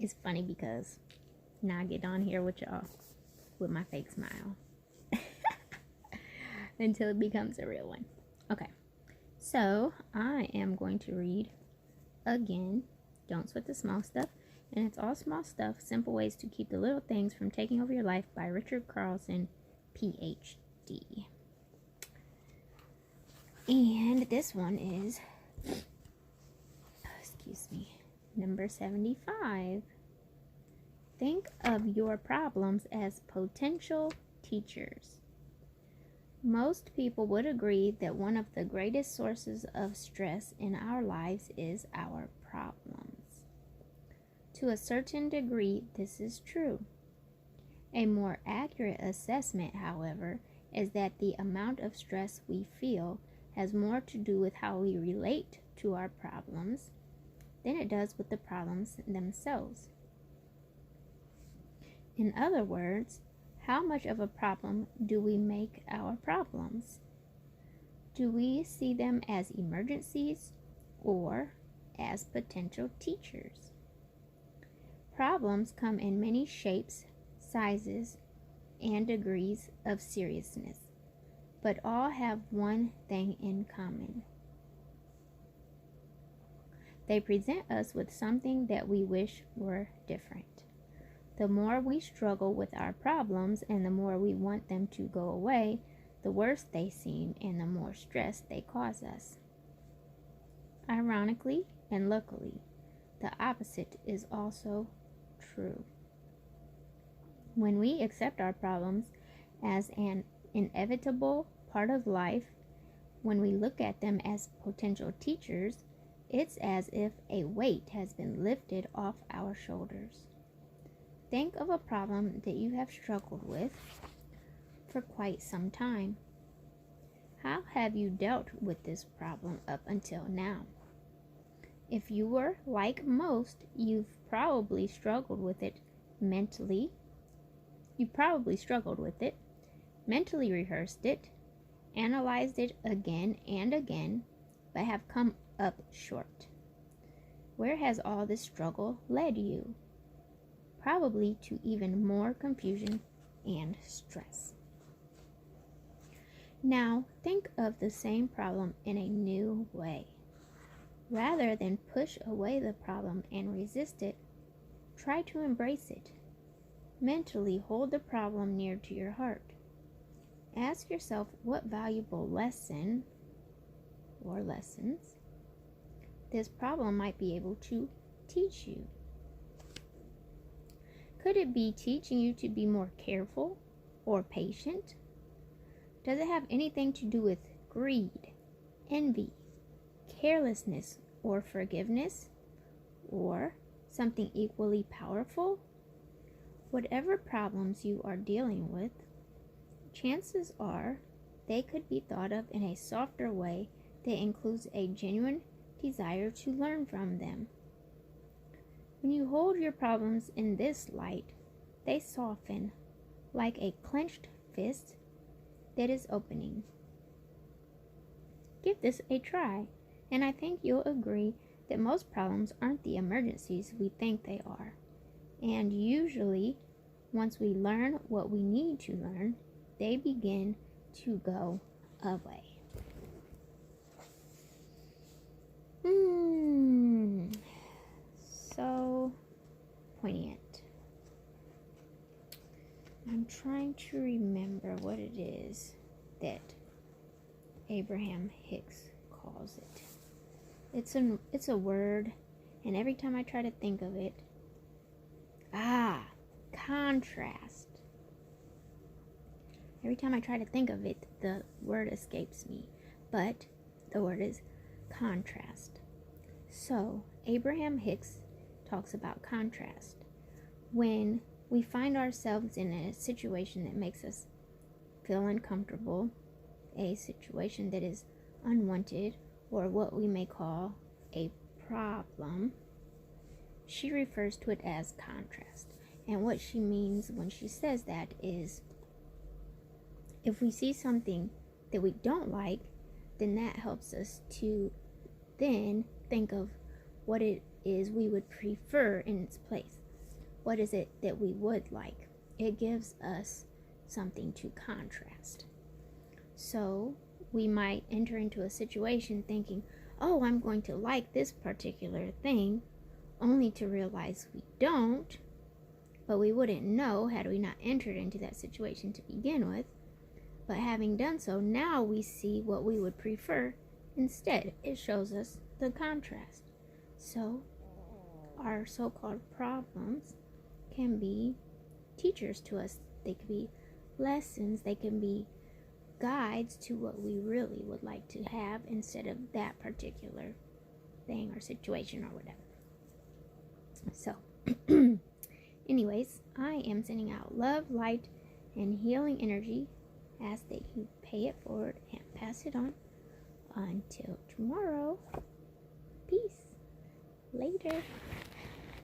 It's funny because now I get on here with y'all with my fake smile until it becomes a real one. Okay, so I am going to read again, Don't Sweat the Small Stuff. And it's all small stuff, simple ways to keep the little things from taking over your life by Richard Carlson, PhD. And this one is, number 75. Think of your problems as potential teachers. Most people would agree that one of the greatest sources of stress in our lives is our problems. To a certain degree, this is true. A more accurate assessment, however, is that the amount of stress we feel has more to do with how we relate to our problems than it does with the problems themselves. In other words, how much of a problem do we make our problems? Do we see them as emergencies or as potential teachers? Problems come in many shapes, sizes, and degrees of seriousness, but all have one thing in common. They present us with something that we wish were different. The more we struggle with our problems and the more we want them to go away, the worse they seem and the more stress they cause us. Ironically and luckily, the opposite is also true. When we accept our problems as an inevitable part of life, when we look at them as potential teachers, it's as if a weight has been lifted off our shoulders. Think of a problem that you have struggled with for quite some time. How have you dealt with this problem up until now? If you were like most, you've probably struggled with it mentally. You probably struggled with it, mentally rehearsed it, analyzed it again and again, but have come up short. Where has all this struggle led you? Probably to even more confusion and stress. Now, think of the same problem in a new way. Rather than push away the problem and resist it, try to embrace it. Mentally hold the problem near to your heart. Ask yourself what valuable lesson or lessons this problem might be able to teach you. Could it be teaching you to be more careful or patient? Does it have anything to do with greed, envy, carelessness, or forgiveness? Or something equally powerful? Whatever problems you are dealing with, chances are they could be thought of in a softer way that includes a genuine desire to learn from them. When you hold your problems in this light, they soften like a clenched fist that is opening. Give this a try, and I think you'll agree that most problems aren't the emergencies we think they are. And usually, once we learn what we need to learn, they begin to go away. So poignant. I'm trying to remember what it is that Abraham Hicks calls it. It's a word, and every time I try to think of it, contrast. Every time I try to think of it, the word escapes me, but the word is contrast. So, Abraham Hicks talks about contrast. When we find ourselves in a situation that makes us feel uncomfortable, a situation that is unwanted, or what we may call a problem, she refers to it as contrast. And what she means when she says that is, if we see something that we don't like, then that helps us to then think of what it is we would prefer in its place. what is it that we would like. It gives us something to contrast. So we might enter into a situation thinking, oh, I'm going to like this particular thing, only to realize we don't, but we wouldn't know had we not entered into that situation to begin with. But having done so, now we see what we would prefer instead. It shows us the contrast. So our so-called problems can be teachers to us. They could be lessons. They can be guides to what we really would like to have instead of that particular thing or situation or whatever. So, anyways, I am sending out love, light, and healing energy. Ask that you pay it forward and pass it on. Until tomorrow, peace. Later.